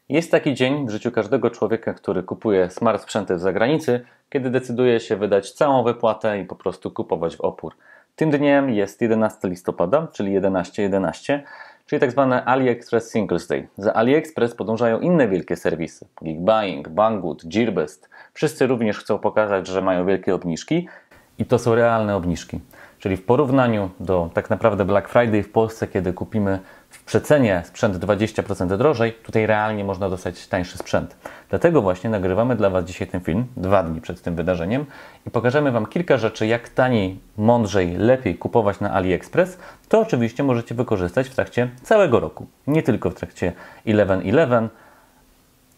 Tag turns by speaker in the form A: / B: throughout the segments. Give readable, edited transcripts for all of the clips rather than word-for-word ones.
A: Jest taki dzień w życiu każdego człowieka, który kupuje smart sprzęty w zagranicy, kiedy decyduje się wydać całą wypłatę i po prostu kupować w opór. Tym dniem jest 11 listopada, czyli 11.11, czyli tak zwane AliExpress Singles Day. Za AliExpress podążają inne wielkie serwisy: Geekbuying, Banggood, Gearbest. Wszyscy również chcą pokazać, że mają wielkie obniżki i to są realne obniżki. Czyli w porównaniu do tak naprawdę Black Friday w Polsce, kiedy kupimy w przecenie sprzęt 20% drożej, tutaj realnie można dostać tańszy sprzęt. Dlatego właśnie nagrywamy dla Was dzisiaj ten film, 2 dni przed tym wydarzeniem, i pokażemy Wam kilka rzeczy, jak taniej, mądrzej, lepiej kupować na AliExpress. To oczywiście możecie wykorzystać w trakcie całego roku, nie tylko w trakcie 11.11,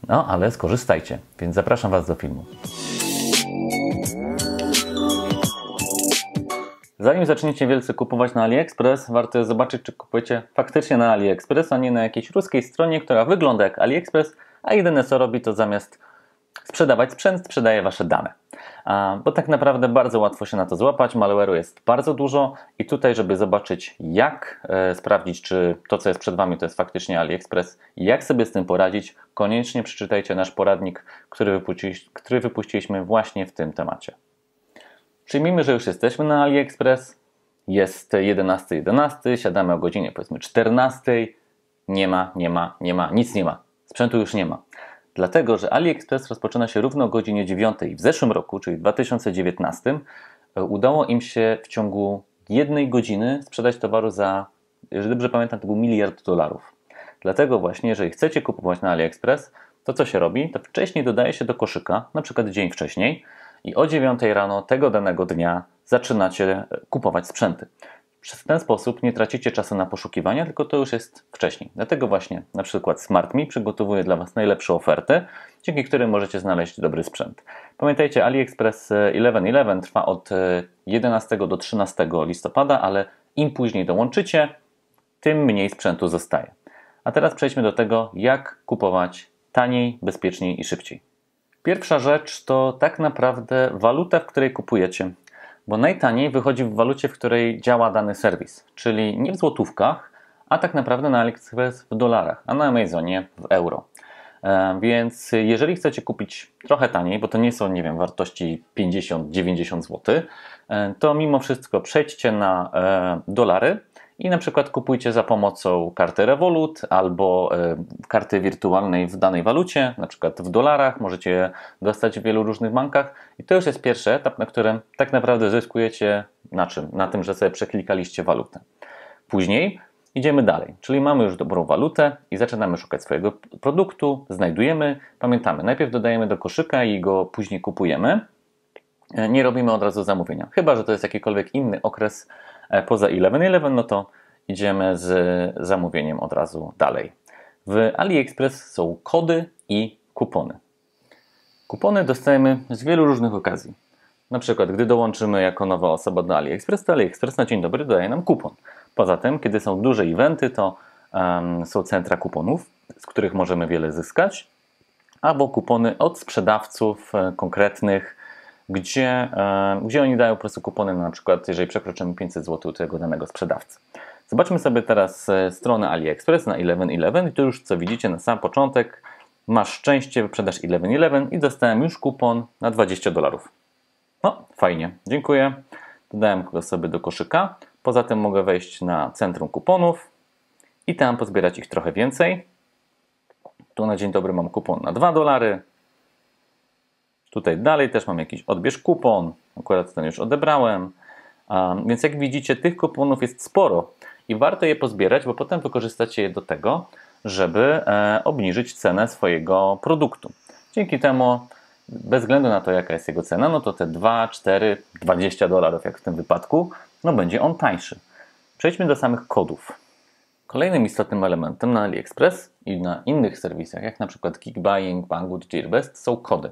A: no ale skorzystajcie, więc zapraszam Was do filmu. Zanim zaczniecie wielce kupować na AliExpress, warto jest zobaczyć, czy kupujecie faktycznie na AliExpress, a nie na jakiejś ruskiej stronie, która wygląda jak AliExpress, a jedyne co robi, to zamiast sprzedawać sprzęt, sprzedaje Wasze dane. Bo tak naprawdę bardzo łatwo się na to złapać, malware'u jest bardzo dużo i tutaj, żeby zobaczyć, jak sprawdzić, czy to, co jest przed Wami, to jest faktycznie AliExpress i jak sobie z tym poradzić, koniecznie przeczytajcie nasz poradnik, który wypuściliśmy właśnie w tym temacie. Przyjmijmy, że już jesteśmy na AliExpress, jest 11.11, siadamy o godzinie powiedzmy 14, nie ma, nic nie ma, sprzętu już nie ma. Dlatego, że AliExpress rozpoczyna się równo o godzinie 9 w zeszłym roku, czyli w 2019, udało im się w ciągu 1 godziny sprzedać towaru za, jeżeli dobrze pamiętam, to był $1 miliard. Dlatego właśnie, jeżeli chcecie kupować na AliExpress, to co się robi? To wcześniej dodaje się do koszyka, na przykład dzień wcześniej, i o 9 rano tego danego dnia zaczynacie kupować sprzęty. W ten sposób nie tracicie czasu na poszukiwania, tylko to już jest wcześniej. Dlatego właśnie na przykład SmartMe przygotowuje dla Was najlepsze oferty, dzięki którym możecie znaleźć dobry sprzęt. Pamiętajcie, AliExpress 11.11 trwa od 11 do 13 listopada, ale im później dołączycie, tym mniej sprzętu zostaje. A teraz przejdźmy do tego, jak kupować taniej, bezpieczniej i szybciej. Pierwsza rzecz to tak naprawdę waluta, w której kupujecie, bo najtaniej wychodzi w walucie, w której działa dany serwis, czyli nie w złotówkach, a tak naprawdę na AliExpress w dolarach, a na Amazonie w euro. Więc jeżeli chcecie kupić trochę taniej, bo to nie są, nie wiem, wartości 50-90 zł, to mimo wszystko przejdźcie na dolary i na przykład kupujcie za pomocą karty Revolut albo karty wirtualnej w danej walucie, na przykład w dolarach, możecie je dostać w wielu różnych bankach i to już jest pierwszy etap, na którym tak naprawdę zyskujecie na czym? Na tym, że sobie przeklikaliście walutę. Później idziemy dalej, czyli mamy już dobrą walutę i zaczynamy szukać swojego produktu, znajdujemy, pamiętamy, najpierw dodajemy do koszyka i go później kupujemy. Nie robimy od razu zamówienia, chyba że to jest jakikolwiek inny okres poza 11.11, no to idziemy z zamówieniem od razu dalej. W AliExpress są kody i kupony. Kupony dostajemy z wielu różnych okazji. Na przykład, gdy dołączymy jako nowa osoba do AliExpress, to AliExpress na dzień dobry daje nam kupon. Poza tym, kiedy są duże eventy, to są centra kuponów, z których możemy wiele zyskać, albo kupony od sprzedawców konkretnych, gdzie oni dają po prostu kupony na przykład, jeżeli przekroczymy 500 zł u tego danego sprzedawcy. Zobaczmy sobie teraz stronę AliExpress na 11.11 i tu już co widzicie na sam początek, masz szczęście, wyprzedaż 11.11 i dostałem już kupon na $20. No, fajnie, dziękuję. Dodałem go sobie do koszyka. Poza tym mogę wejść na centrum kuponów i tam pozbierać ich trochę więcej. Tu na dzień dobry mam kupon na $2. Tutaj dalej też mam jakiś odbierz kupon. Akurat ten już odebrałem. Więc jak widzicie, tych kuponów jest sporo i warto je pozbierać, bo potem wykorzystacie je do tego, żeby obniżyć cenę swojego produktu. Dzięki temu, bez względu na to, jaka jest jego cena, no to te 2, 4, $20, jak w tym wypadku, no będzie on tańszy. Przejdźmy do samych kodów. Kolejnym istotnym elementem na AliExpress i na innych serwisach, jak na przykład Geekbuying, Banggood, Gearbest, są kody.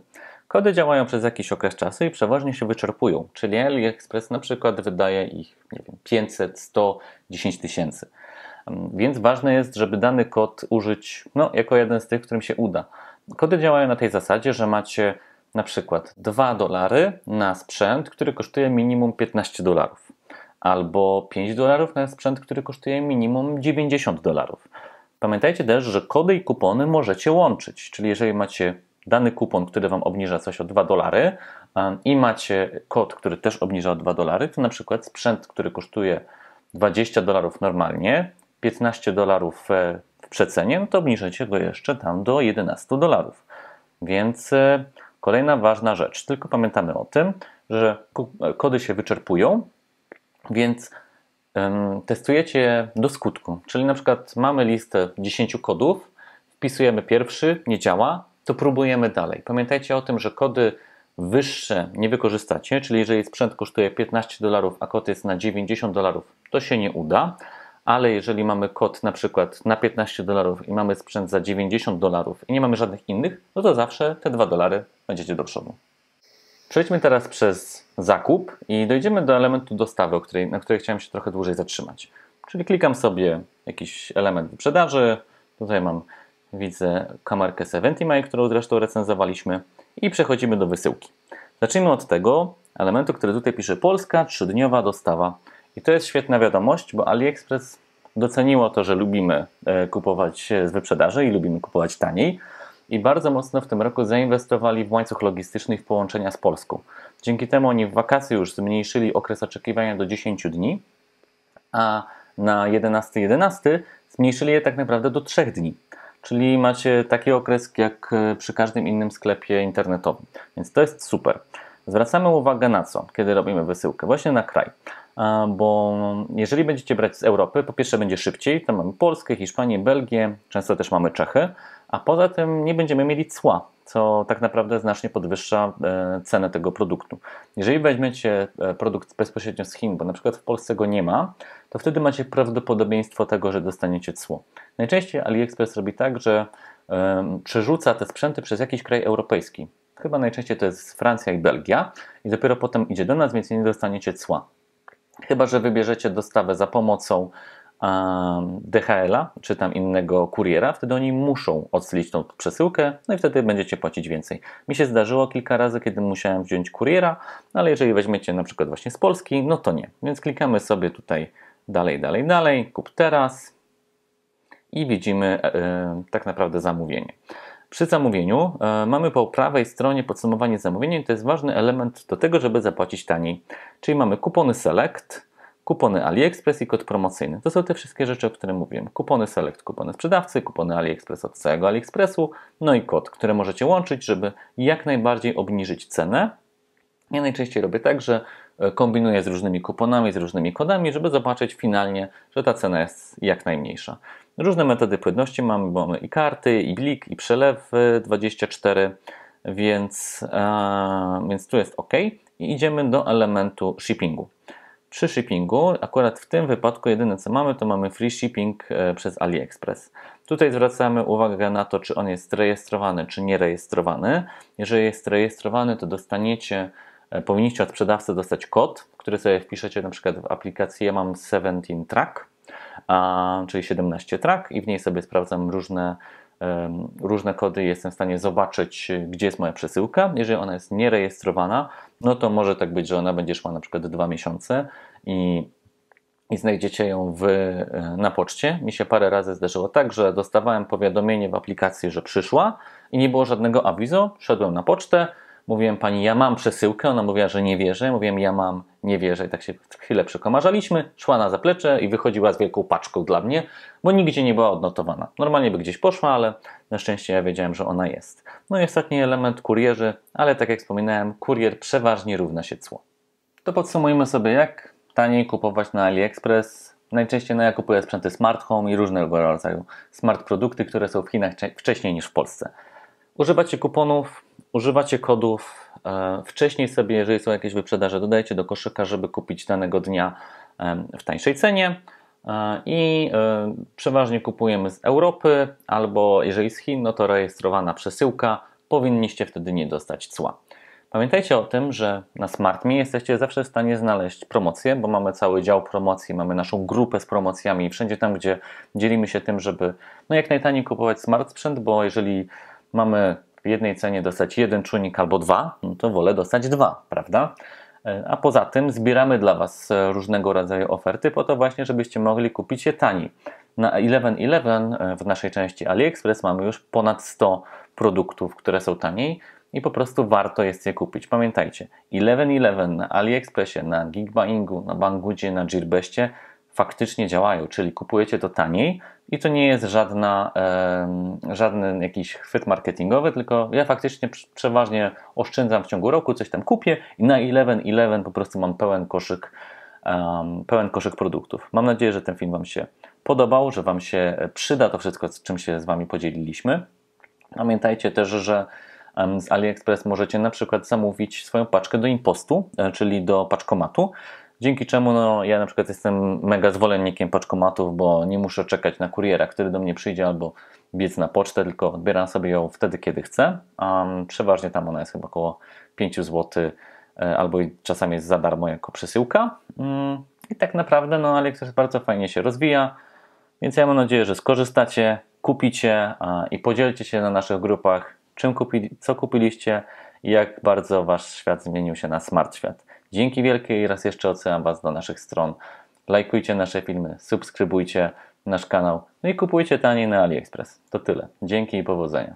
A: Kody działają przez jakiś okres czasu i przeważnie się wyczerpują, czyli AliExpress na przykład wydaje ich, nie wiem, 500, 100, 10 tysięcy. Więc ważne jest, żeby dany kod użyć jako jeden z tych, którym się uda. Kody działają na tej zasadzie, że macie na przykład $2 na sprzęt, który kosztuje minimum $15, albo $5 na sprzęt, który kosztuje minimum $90. Pamiętajcie też, że kody i kupony możecie łączyć, czyli jeżeli macie dany kupon, który Wam obniża coś o $2 i macie kod, który też obniża o $2, to na przykład sprzęt, który kosztuje $20 normalnie, $15 w przecenie, no to obniżycie go jeszcze tam do $11. Więc kolejna ważna rzecz, tylko pamiętamy o tym, że kody się wyczerpują, więc testujecie je do skutku. Czyli na przykład mamy listę 10 kodów, wpisujemy pierwszy, nie działa, to próbujemy dalej. Pamiętajcie o tym, że kody wyższe nie wykorzystacie, czyli jeżeli sprzęt kosztuje $15, a kod jest na $90, to się nie uda, ale jeżeli mamy kod na przykład na $15 i mamy sprzęt za $90 i nie mamy żadnych innych, no to zawsze te $2 będziecie do przodu. Przejdźmy teraz przez zakup i dojdziemy do elementu dostawy, na której chciałem się trochę dłużej zatrzymać. Czyli klikam sobie jakiś element wyprzedaży, tutaj widzę kamerkę Seventimay, którą zresztą recenzowaliśmy i przechodzimy do wysyłki. Zacznijmy od tego elementu, który tutaj pisze Polska, 3-dniowa dostawa. I to jest świetna wiadomość, bo AliExpress doceniło to, że lubimy kupować z wyprzedaży i lubimy kupować taniej. I bardzo mocno w tym roku zainwestowali w łańcuch logistyczny i w połączenia z Polską. Dzięki temu oni w wakacje już zmniejszyli okres oczekiwania do 10 dni, a na 11.11 zmniejszyli je tak naprawdę do 3 dni. Czyli macie taki okres jak przy każdym innym sklepie internetowym. Więc to jest super. Zwracamy uwagę na co, kiedy robimy wysyłkę? Właśnie na kraj. Bo jeżeli będziecie brać z Europy, po pierwsze będzie szybciej, tam mamy Polskę, Hiszpanię, Belgię, często też mamy Czechy, a poza tym nie będziemy mieli cła, co tak naprawdę znacznie podwyższa cenę tego produktu. Jeżeli weźmiecie produkt bezpośrednio z Chin, bo na przykład w Polsce go nie ma, to wtedy macie prawdopodobieństwo tego, że dostaniecie cło. Najczęściej AliExpress robi tak, że przerzuca te sprzęty przez jakiś kraj europejski. Chyba najczęściej to jest Francja i Belgia i dopiero potem idzie do nas, więc nie dostaniecie cła. Chyba że wybierzecie dostawę za pomocą DHL-a czy tam innego kuriera, wtedy oni muszą odslić tą przesyłkę, no i wtedy będziecie płacić więcej. Mi się zdarzyło kilka razy, kiedy musiałem wziąć kuriera, ale jeżeli weźmiecie na przykład właśnie z Polski, no to nie. Więc klikamy sobie tutaj dalej, kup teraz i widzimy tak naprawdę zamówienie. Przy zamówieniu mamy po prawej stronie podsumowanie zamówienia i to jest ważny element do tego, żeby zapłacić taniej. Czyli mamy kupony Select, kupony AliExpress i kod promocyjny. To są te wszystkie rzeczy, o których mówiłem. Kupony Select, kupony sprzedawcy, kupony AliExpress od całego AliExpressu, no i kod, które możecie łączyć, żeby jak najbardziej obniżyć cenę. Ja najczęściej robię tak, że kombinuję z różnymi kuponami, z różnymi kodami, żeby zobaczyć finalnie, że ta cena jest jak najmniejsza. Różne metody płynności mamy, bo mamy i karty, i blik, i przelew 24, więc tu jest OK. I idziemy do elementu shippingu. Przy shippingu, akurat w tym wypadku jedyne co mamy, to mamy free shipping przez AliExpress. Tutaj zwracamy uwagę na to, czy on jest rejestrowany, czy nierejestrowany. Jeżeli jest rejestrowany, to powinniście od sprzedawcy dostać kod, który sobie wpiszecie na przykład w aplikacji. Ja mam 17 Track, czyli 17 Track i w niej sobie sprawdzam różne kody i jestem w stanie zobaczyć, gdzie jest moja przesyłka. Jeżeli ona jest nierejestrowana, no to może tak być, że ona będzie szła na przykład 2 miesiące i znajdziecie ją na poczcie. Mi się parę razy zdarzyło tak, że dostawałem powiadomienie w aplikacji, że przyszła i nie było żadnego awizo. Szedłem na pocztę, mówiłem pani, ja mam przesyłkę, ona mówiła, że nie wierzę, mówiłem, ja mam, nie wierzę i tak się chwilę przekomarzaliśmy, szła na zaplecze i wychodziła z wielką paczką dla mnie, bo nigdzie nie była odnotowana. Normalnie by gdzieś poszła, ale na szczęście ja wiedziałem, że ona jest. No i ostatni element, kurierzy, ale tak jak wspominałem, kurier przeważnie równa się cło. To podsumujmy sobie, jak taniej kupować na AliExpress. Najczęściej ja kupuję sprzęty smart home i różnego rodzaju smart produkty, które są w Chinach wcześniej niż w Polsce. Używacie kuponów, używacie kodów. Wcześniej sobie, jeżeli są jakieś wyprzedaże, dodajcie do koszyka, żeby kupić danego dnia w tańszej cenie. I przeważnie kupujemy z Europy, albo jeżeli z Chin, no to rejestrowana przesyłka. Powinniście wtedy nie dostać cła. Pamiętajcie o tym, że na SmartMe jesteście zawsze w stanie znaleźć promocje, bo mamy cały dział promocji, mamy naszą grupę z promocjami i wszędzie tam, gdzie dzielimy się tym, żeby jak najtaniej kupować smart sprzęt, bo jeżeli mamy w jednej cenie dostać jeden czujnik albo 2, no to wolę dostać 2, prawda? A poza tym zbieramy dla Was różnego rodzaju oferty po to właśnie, żebyście mogli kupić je taniej. Na 11.11 w naszej części AliExpress mamy już ponad 100 produktów, które są taniej i po prostu warto jest je kupić. Pamiętajcie, 11.11 na AliExpressie, na Geekbuyingu, na Banggoodzie, na Gearbestie faktycznie działają, czyli kupujecie to taniej i to nie jest żaden jakiś chwyt marketingowy, tylko ja faktycznie przeważnie oszczędzam w ciągu roku, coś tam kupię i na 11.11 po prostu mam pełen koszyk produktów. Mam nadzieję, że ten film Wam się podobał, że Wam się przyda to wszystko, z czym się z Wami podzieliliśmy. Pamiętajcie też, że z AliExpress możecie na przykład zamówić swoją paczkę do impostu, czyli do paczkomatu, dzięki czemu ja na przykład jestem mega zwolennikiem paczkomatów, bo nie muszę czekać na kuriera, który do mnie przyjdzie, albo biec na pocztę, tylko odbieram sobie ją wtedy, kiedy chcę. Przeważnie tam ona jest chyba około 5 zł, albo czasami jest za darmo jako przesyłka. I tak naprawdę AliExpress bardzo fajnie się rozwija, więc ja mam nadzieję, że skorzystacie, kupicie i podzielcie się na naszych grupach, co kupiliście i jak bardzo Wasz świat zmienił się na smart świat. Dzięki wielkie i raz jeszcze odsyłam Was do naszych stron. Lajkujcie nasze filmy, subskrybujcie nasz kanał, no i kupujcie taniej na AliExpress. To tyle. Dzięki i powodzenia.